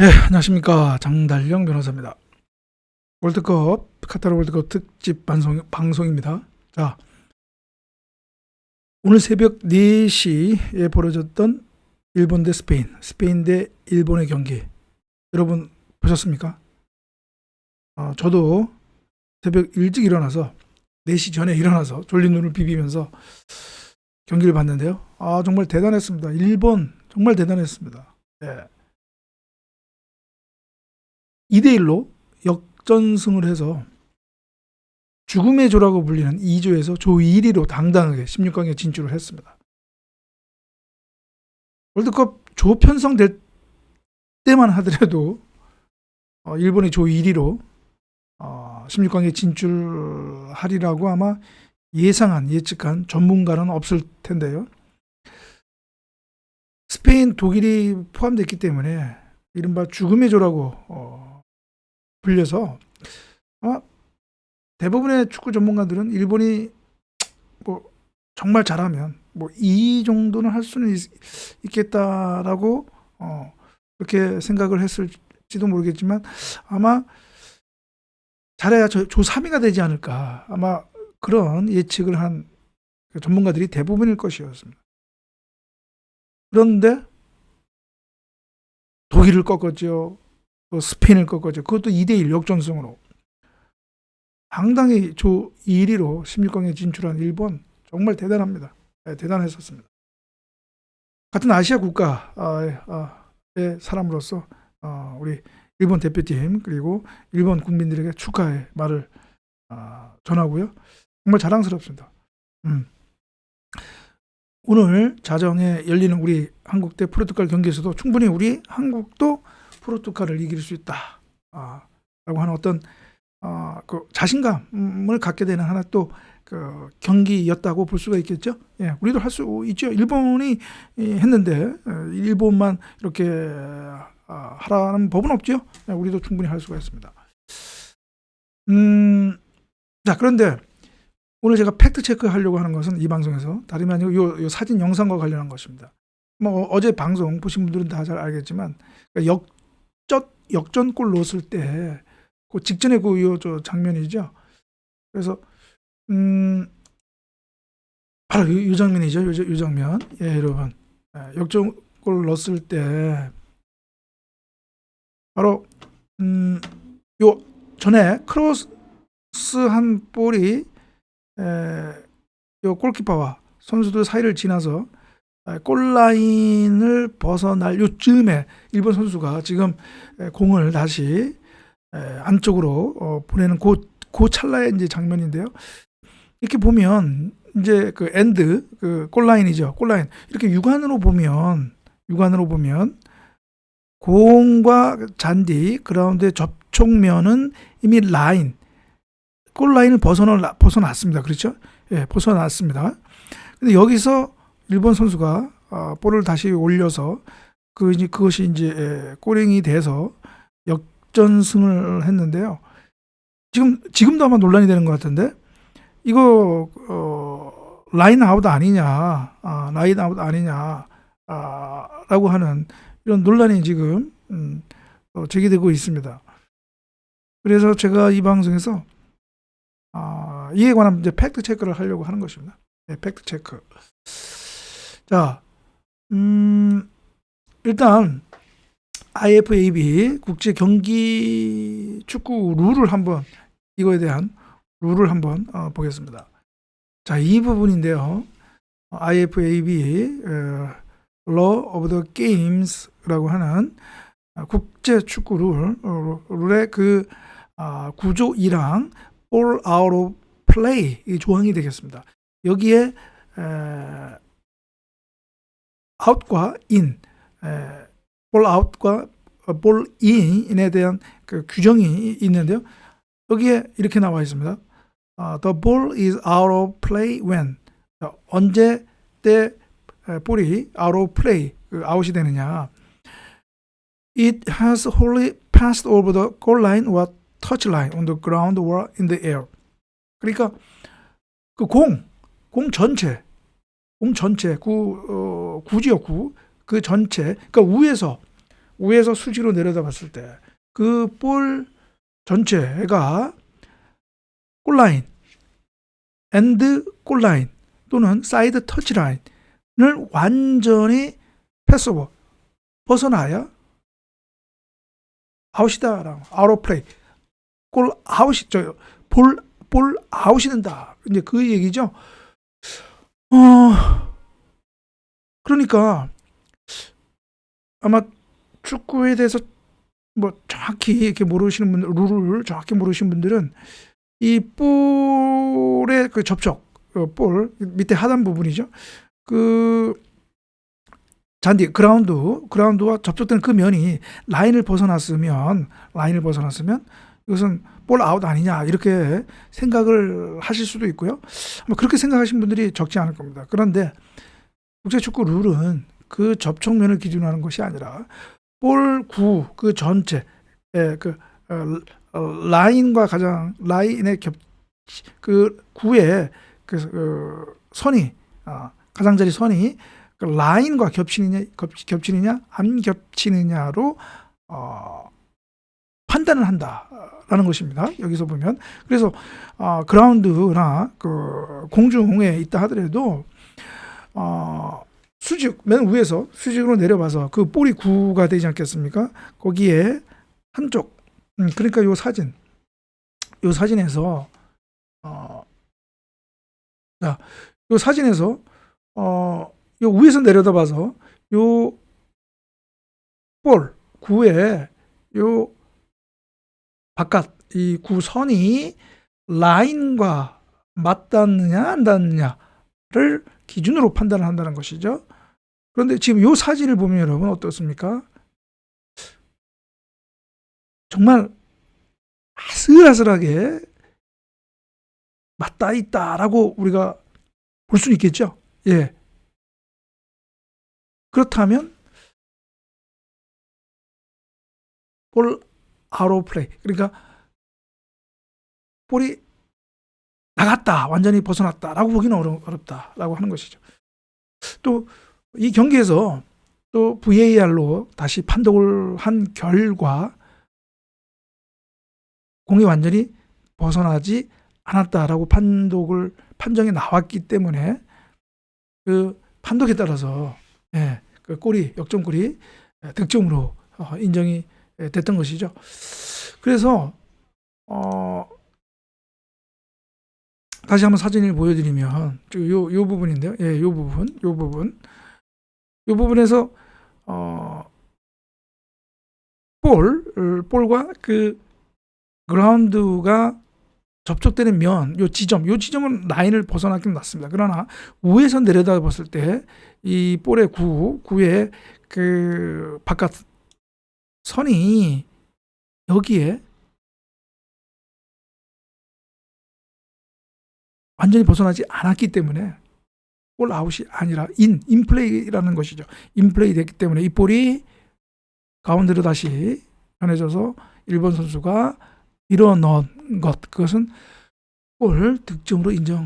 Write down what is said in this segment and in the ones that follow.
네, 안녕하십니까. 장달령 변호사입니다. 카타르 월드컵 특집 방송입니다. 자, 오늘 새벽 4시에 벌어졌던 일본 대 스페인 대 일본의 경기, 여러분 보셨습니까? 저도 새벽 일찍 일어나서 4시 전에 일어나서 졸린 눈을 비비면서 경기를 봤는데요. 정말 대단했습니다. 일본 정말 대단했습니다. 네. 2대1로 역전승을 해서 죽음의 조라고 불리는 2조에서 조 1위로 당당하게 16강에 진출을 했습니다. 월드컵 조 편성될 때만 하더라도 일본이 조 1위로 16강에 진출하리라고 아마 예측한 전문가는 없을 텐데요. 스페인, 독일이 포함됐기 때문에 이른바 죽음의 조라고 불려서 대부분의 축구 전문가들은 일본이 정말 잘하면 이 정도는 할 수는 있겠다라고 그렇게 생각을 했을지도 모르겠지만 아마 잘해야 조 3위가 되지 않을까, 아마 그런 예측을 한 전문가들이 대부분일 것이었습니다. 그런데 독일을 꺾었죠. 또 스페인을 꺾었죠. 그것도 2대1 역전승으로. 상당히 조 1위로 16강에 진출한 일본, 정말 대단합니다. 네, 대단했었습니다. 같은 아시아 국가의 사람으로서 우리 일본 대표팀 그리고 일본 국민들에게 축하의 말을 전하고요. 정말 자랑스럽습니다. 오늘 자정에 열리는 우리 한국 대 포르투갈 경기에서도 충분히 우리 한국도 포르투갈을 이길 수 있다 라고 하는 어떤 그 자신감을 갖게 되는 하나 또 그 경기였다고 볼 수가 있겠죠. 예, 우리도 할 수 있죠. 일본이 했는데 일본만 이렇게 하라는 법은 없죠. 예, 우리도 충분히 할 수가 있습니다. 자, 그런데 오늘 제가 팩트 체크 하려고 하는 것은 이 방송에서 다름이 아니고 요 사진 영상과 관련한 것입니다. 어제 방송 보신 분들은 다 잘 알겠지만 역전골 넣었을 때 그 직전에 저 장면이죠. 그래서 바로 이 장면이죠. 이 장면. 예, 여러분. 역전골 넣었을 때 바로 요 전에 크로스한 볼이 요 골키퍼와 선수들 사이를 지나서 골라인을 벗어날 요쯤에 일본 선수가 지금 공을 다시 안쪽으로 보내는 그 찰나의 이제 장면인데요. 이렇게 보면 이제 그 엔드, 그 골라인이죠. 골라인. 이렇게 육안으로 보면 공과 잔디 그라운드의 접촉면은 이미 골라인을 벗어났습니다. 그렇죠? 예, 벗어났습니다. 근데 여기서 일본 선수가 볼을 다시 올려서 그것이 이제 골링이 돼서 역전승을 했는데요. 지금도 아마 논란이 되는 것 같은데 이거 라인 아웃 아니냐, 라고 하는 이런 논란이 지금 제기되고 있습니다. 그래서 제가 이 방송에서 이에 관한 이제 팩트 체크를 하려고 하는 것입니다. 네, 팩트 체크. 자, 일단 IFAB 국제 경기 축구 룰을 한번, 이거에 대한 룰을 한번 보겠습니다. 자, 이 부분인데요. IFAB Law of the Games라고 하는 국제 축구 룰의 그 구조 1항 All Out of Play 이 조항이 되겠습니다. 여기에 out과 in, 볼 아웃과 볼 인에 대한 그 규정이 있는데요. 여기에 이렇게 나와 있습니다. The ball is out of play when. 언제 때 볼이 out of play, 아웃이 되느냐. It has wholly passed over the goal line or touch line on the ground or in the air. 그러니까 그 공 전체, 구지역 구, 그 전체, 그러니까 위에서 수직으로 내려다 봤을 때 그 볼 전체가 골라인, 엔드 골라인 또는 사이드 터치라인을 완전히 패스오버 벗어나야 아웃이다라고, 아웃 오브 플레이, 골 아웃이, 볼 아웃이 된다. 이제 그 얘기죠. 그러니까 아마 축구에 대해서 뭐 정확히 이렇게 모르시는 분들, 룰을 정확히 모르시는 분들은 이 볼의 그 접촉, 볼 밑에 하단 부분이죠. 그 잔디, 그라운드와 접촉되는 그 면이 라인을 벗어났으면 이것은 볼 아웃 아니냐 이렇게 생각을 하실 수도 있고요. 아마 그렇게 생각하시는 분들이 적지 않을 겁니다. 그런데 국제축구 룰은 그 접촉면을 기준으로 하는 것이 아니라 볼 구 그 전체, 그 라인과 라인의 그 구의 그 선이, 가장자리 선이 그 라인과 겹치느냐 안 겹치느냐로 판단을 한다라는 것입니다. 여기서 보면. 그래서 그라운드나 그 공중에 있다 하더라도 맨 위에서 수직으로 내려봐서 그 볼이 구가 되지 않겠습니까? 거기에 한쪽, 그러니까 요 사진에서 요 사진에서 요 위에서 내려다봐서 요 볼 구에 요 바깥 이 구선이 라인과 맞닿느냐 안 닿느냐를 기준으로 판단을 한다는 것이죠. 그런데 지금 요 사진을 보면 여러분 어떻습니까? 정말 아슬아슬하게 맞닿아 있다라고 우리가 볼 수 있겠죠. 예. 그렇다면 볼 아웃 오브 플레이, 그러니까 볼이 나갔다, 완전히 벗어났다라고 보기는 어렵다라고 하는 것이죠. 또 이 경기에서 또 VAR로 다시 판독을 한 결과 공이 완전히 벗어나지 않았다라고 판정이 나왔기 때문에 그 판독에 따라서 그 역전골이 득점으로 인정이 됐던 것이죠. 그래서 다시 한번 사진을 보여드리면 요 부분인데요. 요 부분에서 볼과 그 그라운드가 접촉되는 면, 요 지점은 라인을 벗어나긴 났습니다. 그러나 위에서 내려다 봤을 때 이 볼의 구의 그 바깥 선이 여기에 완전히 벗어나지 않았기 때문에 볼 아웃이 아니라 인플레이라는 것이죠. 인플레이 됐기 때문에 이 볼이 가운데로 다시 전해져서 일본 선수가 밀어넣은 것, 그것은 골 득점으로 인정된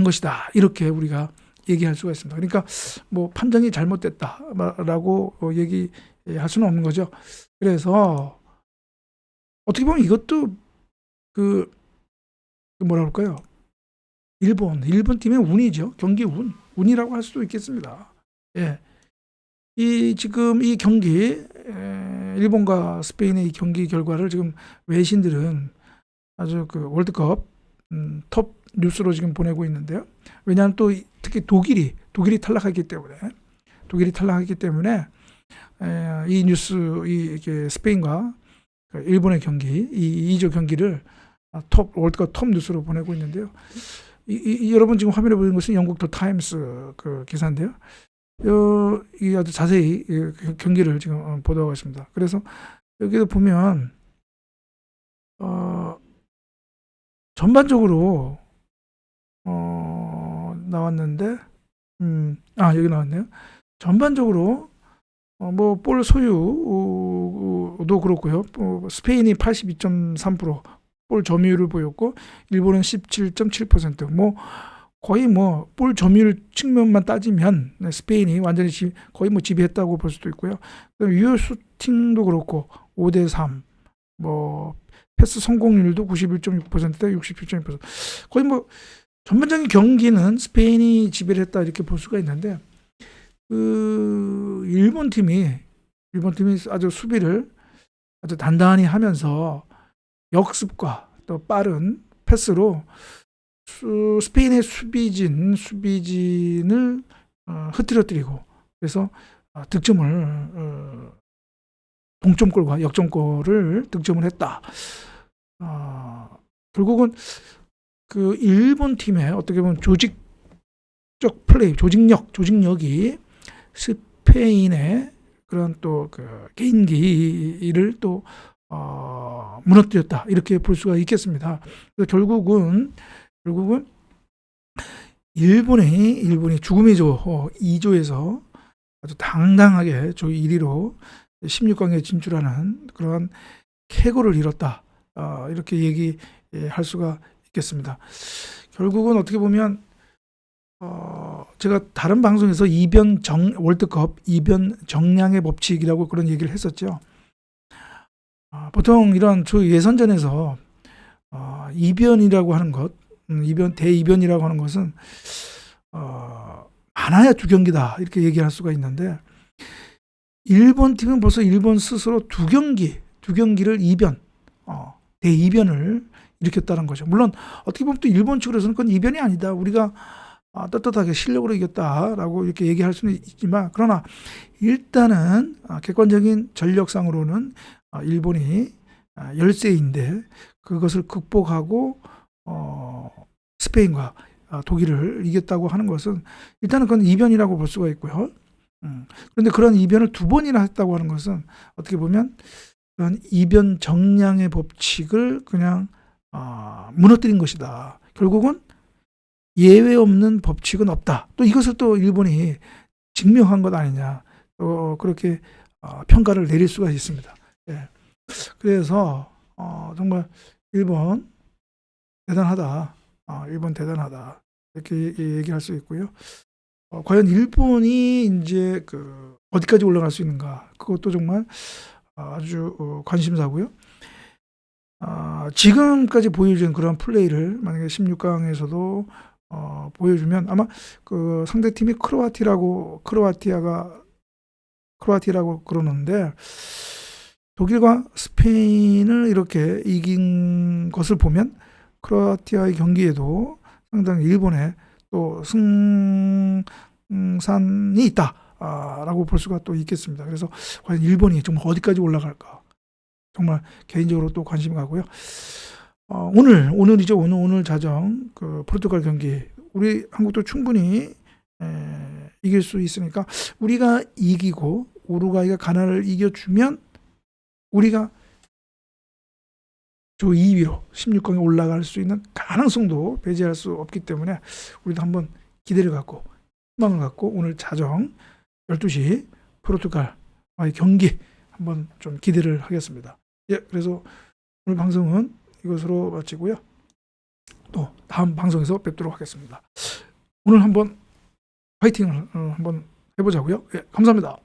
것이다. 이렇게 우리가 얘기할 수가 있습니다. 그러니까 뭐 판정이 잘못됐다라고 얘기할 수는 없는 거죠. 그래서 어떻게 보면 이것도 그 뭐라 그럴까요? 일본 팀의 운이죠. 경기 운이라고 할 수도 있겠습니다. 예. 지금 이 경기, 일본과 스페인의 이 경기 결과를 지금 외신들은 아주 그 월드컵 톱 뉴스로 지금 보내고 있는데요. 왜냐하면 또 특히 독일이 탈락했기 때문에 이 뉴스, 이게 스페인과 일본의 경기, 이 2조 경기를 월드컵 톱 뉴스로 보내고 있는데요. 여러분 지금 화면에 보이는 것은 영국 더 타임스 그 기사인데요. 이 아주 자세히 경기를 지금 보도하고 있습니다. 그래서 여기도 보면 전반적으로 나왔는데 여기 나왔네요. 전반적으로 뭐 볼 소유도 그렇고요. 스페인이 82.3%, 볼 점유율을 보였고 일본은 17.7%. 뭐 거의 뭐 볼 점유율 측면만 따지면 스페인이 완전히 거의 뭐 지배했다고 볼 수도 있고요. 유효 슈팅도 그렇고 5대3, 뭐 패스 성공률도 91.6%대 67.2%. 거의 뭐 전반적인 경기는 스페인이 지배를 했다 이렇게 볼 수가 있는데 일본 팀이 아주 수비를 아주 단단히 하면서 역습과 또 빠른 패스로 스페인의 수비진을 흐트러뜨리고 그래서 득점을 동점골과 역전골을 득점을 했다. 결국은 그 일본 팀의 어떻게 보면 조직적 플레이, 조직력이 스페인의 그런 또 그 개인기를 또 무너뜨렸다 이렇게 볼 수가 있겠습니다. 그래서 결국은 일본이 죽음의 조 2조에서 아주 당당하게 조 1위로 16강에 진출하는 그런 쾌거를 이뤘다. 이렇게 얘기할 수가 있겠습니다. 결국은 어떻게 보면 제가 다른 방송에서 월드컵 이변 정량의 법칙이라고 그런 얘기를 했었죠. 보통 이런 예선전에서 이변이라고 하는 것, 대이변이라고 하는 것은 많아야 두 경기다 이렇게 얘기할 수가 있는데 일본 팀은 벌써 일본 스스로 두 경기를 대이변을 일으켰다는 거죠. 물론 어떻게 보면 또 일본 측으로서는 그건 이변이 아니다. 우리가 떳떳하게 실력으로 이겼다라고 이렇게 얘기할 수는 있지만 그러나 일단은 객관적인 전력상으로는 일본이 열세인데 그것을 극복하고 스페인과 독일을 이겼다고 하는 것은 일단은 그건 이변이라고 볼 수가 있고요. 그런데 그런 이변을 두 번이나 했다고 하는 것은 어떻게 보면 그런 이변 정량의 법칙을 그냥 무너뜨린 것이다. 결국은 예외 없는 법칙은 없다. 또 이것을 또 일본이 증명한 것 아니냐. 또 그렇게 평가를 내릴 수가 있습니다. 예. 그래서 정말 일본 대단하다. 일본 대단하다. 이렇게 얘기할 수 있고요. 과연 일본이 이제 어디까지 올라갈 수 있는가. 그것도 정말 아주 관심사고요. 지금까지 보여준 그런 플레이를 만약에 16강에서도 보여주면 아마 그 상대팀이 크로아티아라고 그러는데 독일과 스페인을 이렇게 이긴 것을 보면 크로아티아의 경기에도 상당히 일본의 또 승산이 있다라고 볼 수가 또 있겠습니다. 그래서 과연 일본이 정말 어디까지 올라갈까 정말 개인적으로 또 관심이 가고요. 오늘이죠. 오늘 자정 그 포르투갈 경기 우리 한국도 충분히 이길 수 있으니까 우리가 이기고 우루과이가 가나를 이겨주면 우리가 조 2위로 16강에 올라갈 수 있는 가능성도 배제할 수 없기 때문에 우리도 한번 기대를 갖고 희망을 갖고 오늘 자정 12시 포르투갈과의 경기 한번 좀 기대를 하겠습니다. 예, 그래서 오늘 방송은 이것으로 마치고요. 또 다음 방송에서 뵙도록 하겠습니다. 오늘 한번 파이팅을 한번 해보자고요. 예, 감사합니다.